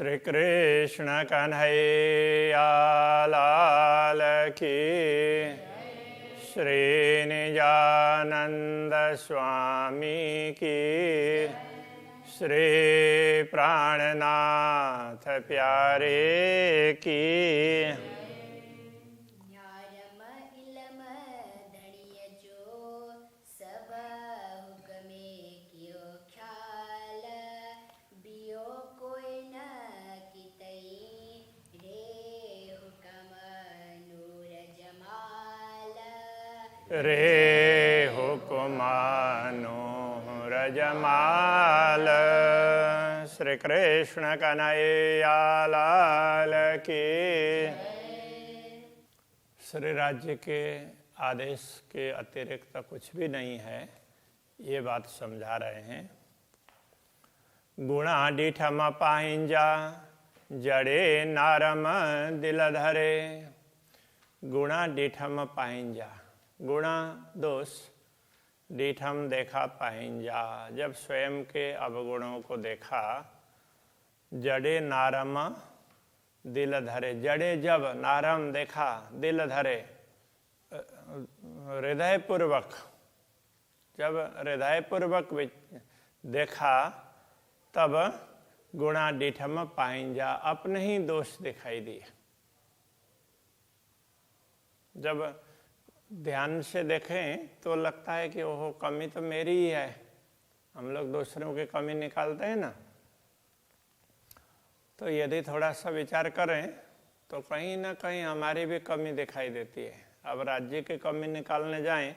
श्री कृष्ण कन्हैया लाल की, श्री निजानंद स्वामी की, श्री प्राणनाथ प्यारे की। रे हुकुमानो रजमाल, श्री कृष्ण कन्हैया लाल की। श्री राज्य के आदेश के अतिरिक्त कुछ भी नहीं है, ये बात समझा रहे हैं। गुणा डीठम पाहिंजा, जड़े नारम दिल धरे। गुणा डीठम पाहिंजा, गुणा दोष, डीठम देखा पाहिंजा, जब स्वयं के अवगुणों को देखा। जड़े नारम दिल धरे, जड़े जब नारम देखा, दिल धरे हृदय पूर्वक, जब हृदय पूर्वक देखा तब गुणा डीठम पाहिंजा, अपने ही दोष दिखाई दिए। जब ध्यान से देखें तो लगता है कि ओहो कमी तो मेरी ही है। हम लोग दूसरों की कमी निकालते हैं ना, तो यदि थोड़ा सा विचार करें तो कहीं ना कहीं हमारी भी कमी दिखाई देती है। अब राज्य की कमी निकालने जाएं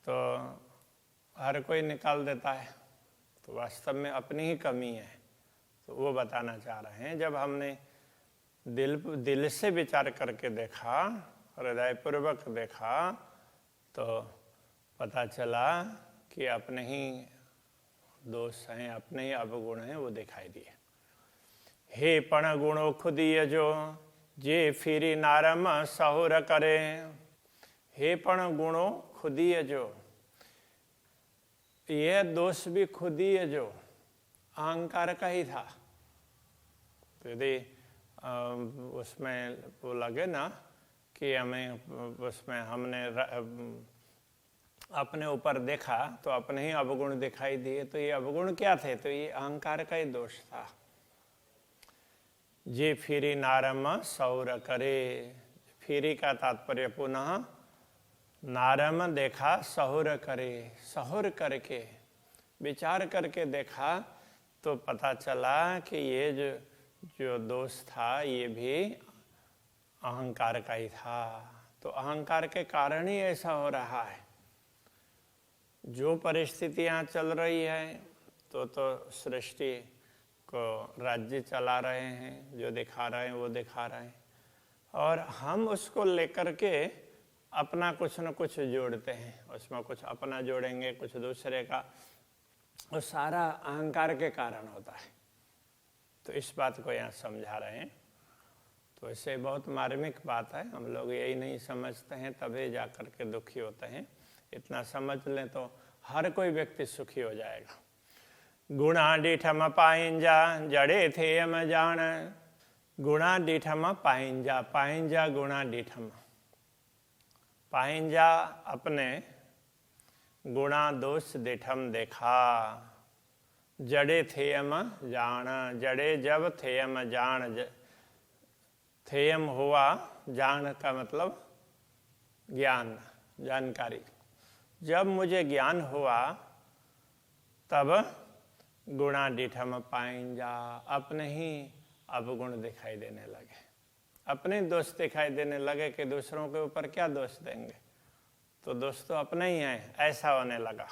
तो हर कोई निकाल देता है, तो वास्तव में अपनी ही कमी है। तो वो बताना चाह रहे हैं, जब हमने दिल से विचार करके देखा, हृदयपूर्वक देखा, तो पता चला कि अपने ही दोष हैं, अपने ही अवगुण हैं, वो दिखाई दिए। हे पण गुणो खुदिय जो, जे फिरी नारम सहुर करे। हे पण गुणो खुदिय जो, यह दोष भी खुदिय जो, अहंकार का ही था। तो यदि उसमें वो लगे ना कि हमें उसमें हमने अपने ऊपर देखा तो अपने ही अवगुण दिखाई दिए, तो ये अवगुण क्या थे? तो ये अहंकार का ही दोष था। जे फिरी नारम सौर करे, फिरी का तात्पर्य पुनः नारम देखा सहुर करे, सहुर करके विचार करके देखा तो पता चला कि ये जो दोष था ये भी अहंकार का ही था। तो अहंकार के कारण ही ऐसा हो रहा है। जो परिस्थितियां चल रही है तो सृष्टि को राज्य चला रहे हैं, जो दिखा रहे हैं वो दिखा रहे हैं, और हम उसको लेकर के अपना कुछ न कुछ जोड़ते हैं। उसमें कुछ अपना जोड़ेंगे, कुछ दूसरे का, वो सारा अहंकार के कारण होता है। तो इस बात को यहाँ समझा रहे हैं। तो ऐसे बहुत मार्मिक बात है, हम लोग यही नहीं समझते हैं, तभी जा कर के दुखी होते हैं। इतना समझ लें तो हर कोई व्यक्ति सुखी हो जाएगा। गुणा डीठम पाहिंजा, जड़े थे हम जान। गुणा डीठम पाहिंजा, पाहिंजा गुणा डीठम। पाहिंजा अपने गुणा दोष डीठम देखा। जड़े थे हम जान, जड़े जब थे हम जान, थेयम हुआ, जान का मतलब ज्ञान, जानकारी। जब मुझे ज्ञान हुआ तब गुणा डीठम पाहिंजा, अपने ही अवगुण दिखाई देने लगे, अपने दोष दिखाई देने लगे कि दूसरों के ऊपर क्या दोष देंगे, तो दोष तो अपने ही है, ऐसा होने लगा।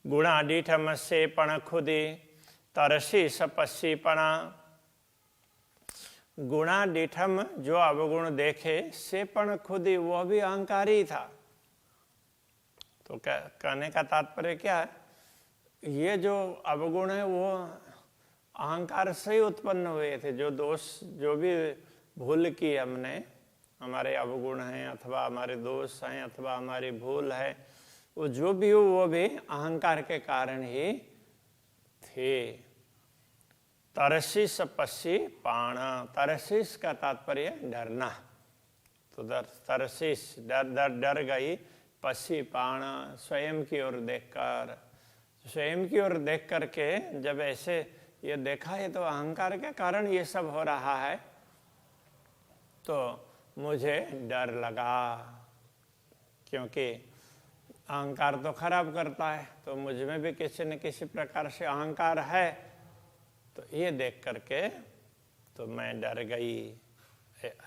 गुणा डीठम से पण खुदी, तरसी सपस्सी पणा। गुणा डीठम जो अवगुण देखे, से पण खुदी, वह भी अहंकारी था। तो क्या कहने का तात्पर्य क्या है? ये जो अवगुण है वो अहंकार से ही उत्पन्न हुए थे। जो दोष, जो भी भूल की हमने, हमारे अवगुण हैं अथवा हमारे दोष हैं अथवा हमारी भूल है, वो जो भी हो वो भी अहंकार के कारण ही थे। तरसीस पसी पाण, तरसीस का तात्पर्य डरना। तो तरसीस डर गई, पसी पाण स्वयं की ओर देखकर, स्वयं की ओर देख करके जब ऐसे ये देखा, ये तो अहंकार के कारण ये सब हो रहा है, तो मुझे डर लगा, क्योंकि अहंकार तो खराब करता है, तो मुझ में भी किसी न किसी प्रकार से अहंकार है। तो ये देख करके तो मैं डर गई,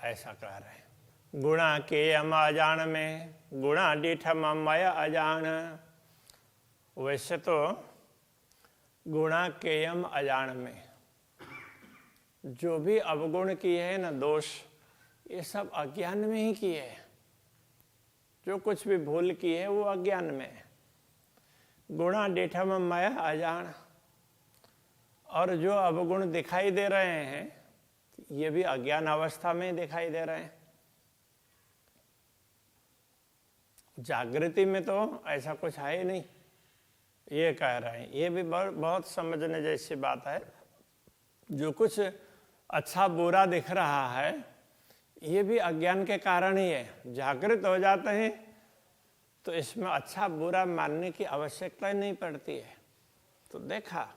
ऐसा कह रहे हैं। गुणा के हम अजान में, गुणा डीठम मय अजान। वैसे तो गुणा केयम अजान में, जो भी अवगुण किए हैं ना, दोष, ये सब अज्ञान में ही किए हैं। जो कुछ भी भूल की है वो अज्ञान में। गुणा डेठम मय अजान, और जो अवगुण दिखाई दे रहे हैं ये भी अज्ञान अवस्था में दिखाई दे रहे हैं। जागृति में तो ऐसा कुछ है ही नहीं, ये कह रहे हैं। ये भी बहुत समझने जैसी बात है। जो कुछ अच्छा बुरा दिख रहा है ये भी अज्ञान के कारण ही है। जागृत हो जाते हैं तो इसमें अच्छा बुरा मानने की आवश्यकता नहीं पड़ती है। तो देखा,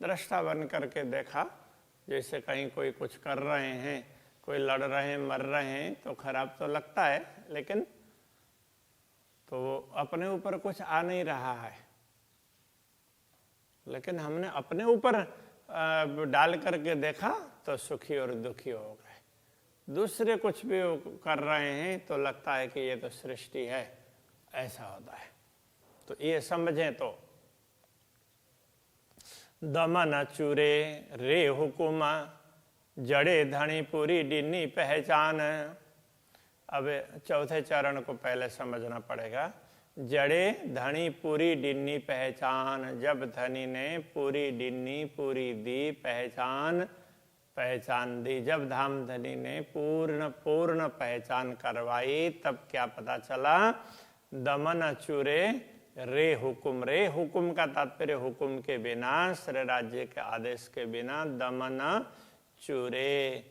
दृष्टा बन करके देखा, जैसे कहीं कोई कुछ कर रहे हैं, कोई लड़ रहे हैं, मर रहे हैं, तो खराब तो लगता है, लेकिन तो वो अपने ऊपर कुछ आ नहीं रहा है। लेकिन हमने अपने ऊपर डाल करके देखा तो सुखी और दुखी हो गए। दूसरे कुछ भी कर रहे हैं तो लगता है कि ये तो सृष्टि है, ऐसा होता है। तो ये समझें तो दमन चूरे रे हुकुमा, जड़े धनी पूरी डिन्नी पहचान। अब चौथे चरण को पहले समझना पड़ेगा। जड़े धनी पूरी डिन्नी पहचान, जब धनी ने पूरी डिन्नी पूरी दी पहचान, पहचान दी। जब धाम धनी ने पूर्ण पहचान करवाई, तब क्या पता चला? दमन चूरे रे हुकुम। रे हुकुम का तात्पर्य हुकुम के बिना, श्री राज्य के आदेश के बिना दमन चूरे,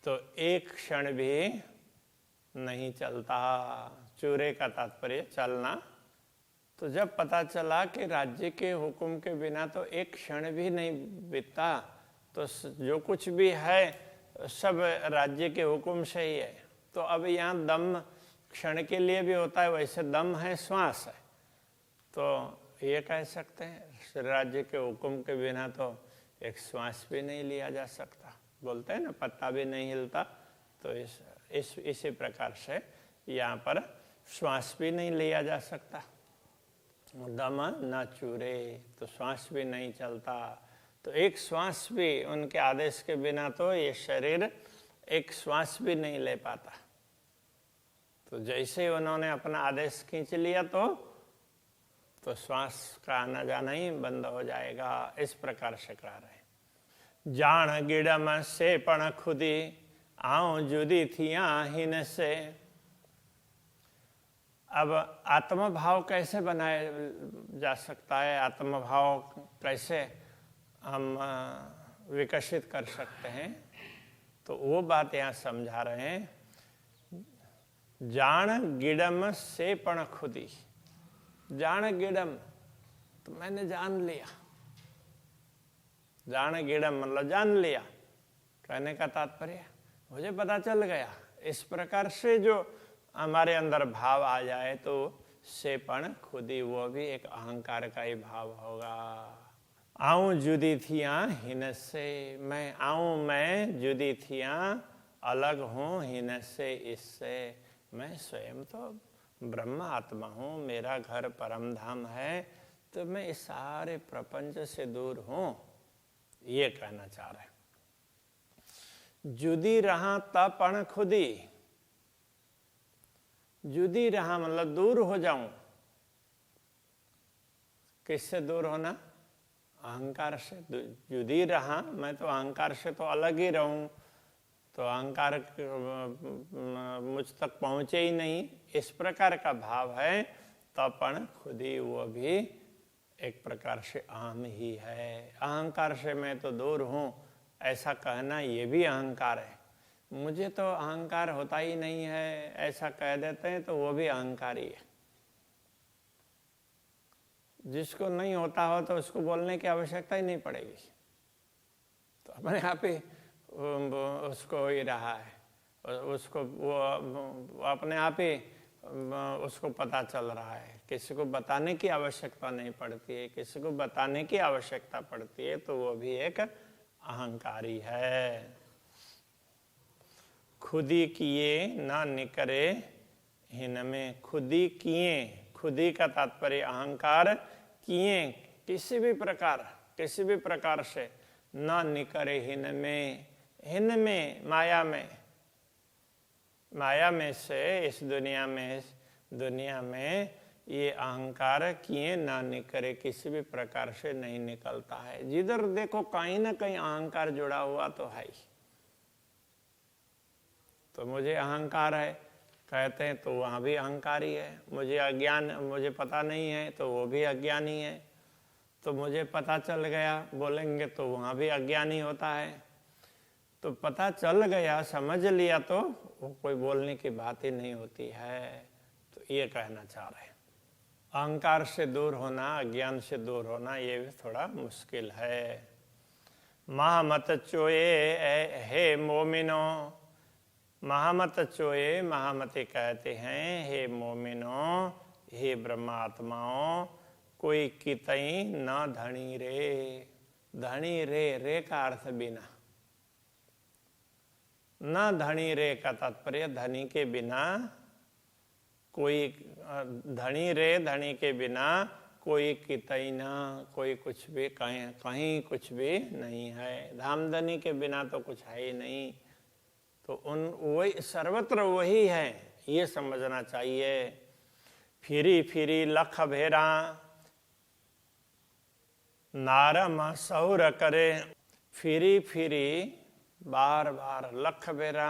तो एक क्षण भी नहीं चलता। चूरे का तात्पर्य चलना। तो जब पता चला कि राज्य के हुकुम के बिना तो एक क्षण भी नहीं बीतता, तो जो कुछ भी है सब राज्य के हुकुम से ही है। तो अब यहाँ दम क्षण के लिए भी होता है, वैसे दम है, श्वास है। तो ये कह सकते हैं राज्य के हुक्म के बिना तो एक श्वास भी नहीं लिया जा सकता। बोलते हैं ना, पत्ता भी नहीं हिलता। तो इसी प्रकार से यहाँ पर श्वास भी नहीं लिया जा सकता। दम न चूरे, तो श्वास भी नहीं चलता। तो एक श्वास भी उनके आदेश के बिना तो ये शरीर एक श्वास भी नहीं ले पाता। तो जैसे ही उन्होंने अपना आदेश खींच लिया तो श्वास का आना जाना ही बंद हो जाएगा। इस प्रकार से कह रहे हैं। जान गिड़म से पण खुदी, आऊं जुदी थिया हिन से। अब आत्मभाव कैसे बनाया जा सकता है, आत्मभाव कैसे हम विकसित कर सकते हैं, तो वो बात यहाँ समझा रहे हैं। जान गिड़म से पण खुदी। जान गिड़म तो मैंने जान लिया। जान गिड़म मतलब जान लिया, कहने का तात्पर्य मुझे पता चल गया। इस प्रकार से जो हमारे अंदर भाव आ जाए तो सेपण खुदी, वो भी एक अहंकार का ही भाव होगा। आऊं जुदी थिया हिन से, मैं आऊं, मैं जुदी थिया अलग हूं, हिन से, इससे। मैं स्वयं तो ब्रह्म आत्मा हूं, मेरा घर परम धाम है, तो मैं इस सारे प्रपंच से दूर हूं, ये कहना चाह रहे हैं। जुदी रहा तपण खुदी। जुदी रहा मतलब दूर हो जाऊं। किससे दूर होना? अहंकार से। जुदी रहा, मैं तो अहंकार से तो अलग ही रहूं, तो अहंकार मुझ तक पहुंचे ही नहीं, इस प्रकार का भाव है। तपण खुदी, वो भी एक प्रकार से अहम ही है। अहंकार से मैं तो दूर हूं, ऐसा कहना ये भी अहंकार है। मुझे तो अहंकार होता ही नहीं है, ऐसा कह देते हैं तो वो भी अहंकारी है। जिसको नहीं होता हो तो उसको बोलने की आवश्यकता ही नहीं पड़ेगी, तो अपने आप ही उसको हो ही रहा है, उसको वो अपने आप ही उसको पता चल रहा है। किसी को बताने की आवश्यकता नहीं पड़ती है, किसी को बताने की आवश्यकता पड़ती है तो वो भी एक अहंकारी है। खुदी किए ना निकरे हिनमें, खुदी किए, खुदी का तात्पर्य अहंकार, किए किसी भी प्रकार से, ना निकरे हिनमें, हिनमें माया में से इस दुनिया में ये अहंकार किए ना निकरे किसी भी प्रकार से नहीं निकलता है। जिधर देखो कहीं ना कहीं अहंकार जुड़ा हुआ तो है ही। तो मुझे अहंकार है कहते हैं तो वहाँ भी अहंकारी है। मुझे पता नहीं है तो वो भी अज्ञानी है। तो मुझे पता चल गया बोलेंगे तो वहाँ भी अज्ञानी होता है। तो पता चल गया, समझ लिया तो वो कोई बोलने की बात ही नहीं होती है। तो ये कहना चाह रहे हैं, अहंकार से दूर होना, अज्ञान से दूर होना ये भी थोड़ा मुश्किल है। महामत चोए हे मोमिनो, महामत चोए, महामती कहते हैं हे मोमिनो, हे ब्रह्मात्माओं, कोई कितई न धनी रे। धनी रे का अर्थ बिना, न धनी रे का तात्पर्य धनी के बिना कोई, धनी के बिना कोई कितई ना, कोई कुछ भी कहीं कुछ भी नहीं है। धामधनी के बिना तो कुछ है ही नहीं। तो वही सर्वत्र वही है, ये समझना चाहिए। फिरी फिरी लख भेरा नारम सौर करे, फिरी फिरी बार बार, लख भेरा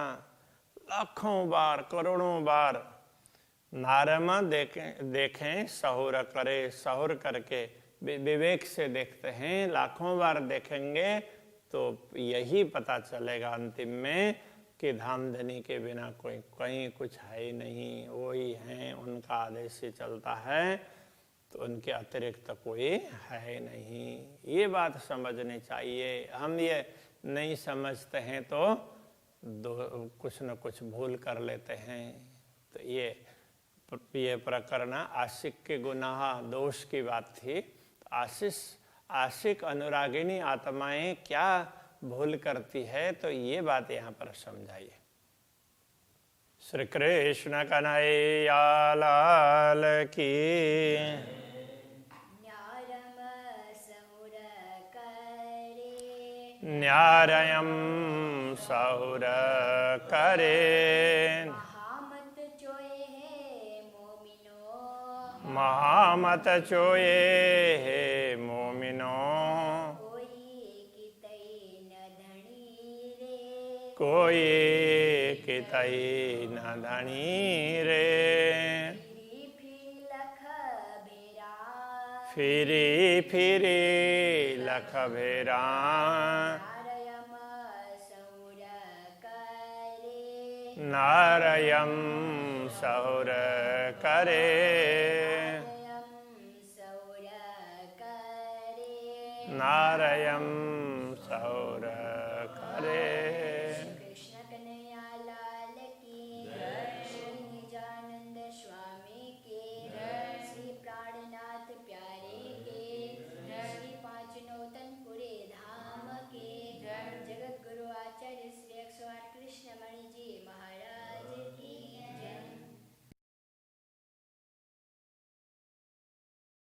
लाखों बार, करोड़ों बार, नारमा देखें सहुर करे, सहुर करके विवेक से देखते हैं। लाखों बार देखेंगे तो यही पता चलेगा अंतिम में कि धामधनी के बिना कोई कहीं कुछ है ही नहीं, वही हैं, उनका आदेश ही चलता है, तो उनके अतिरिक्त कोई है नहीं। ये बात समझनी चाहिए। हम ये नहीं समझते हैं तो कुछ न कुछ भूल कर लेते हैं। तो ये प्रकरण आशिक के गुनाह दोष की बात थी। आशिक अनुरागिनी आत्माएं क्या भूल करती है, तो ये बात यहाँ पर समझाइए। श्री कृष्ण कन्हैया लाल की। न्यारयम सहुर करे, महामत चोए हे मोमिनो, कोई कितई न धनी रे। फिरी फिरी लख भेरा नारयम सहुर करे, नारयम सहुर करे। कृष्ण कन्हैया लाल की जय, श्री निजानंद स्वामी के जय, श्री प्राणनाथ प्यारे के जय, श्री पांच नौतनपुरे धाम के जय, जगत गुरु आचार्य श्री 108 कृष्ण मणि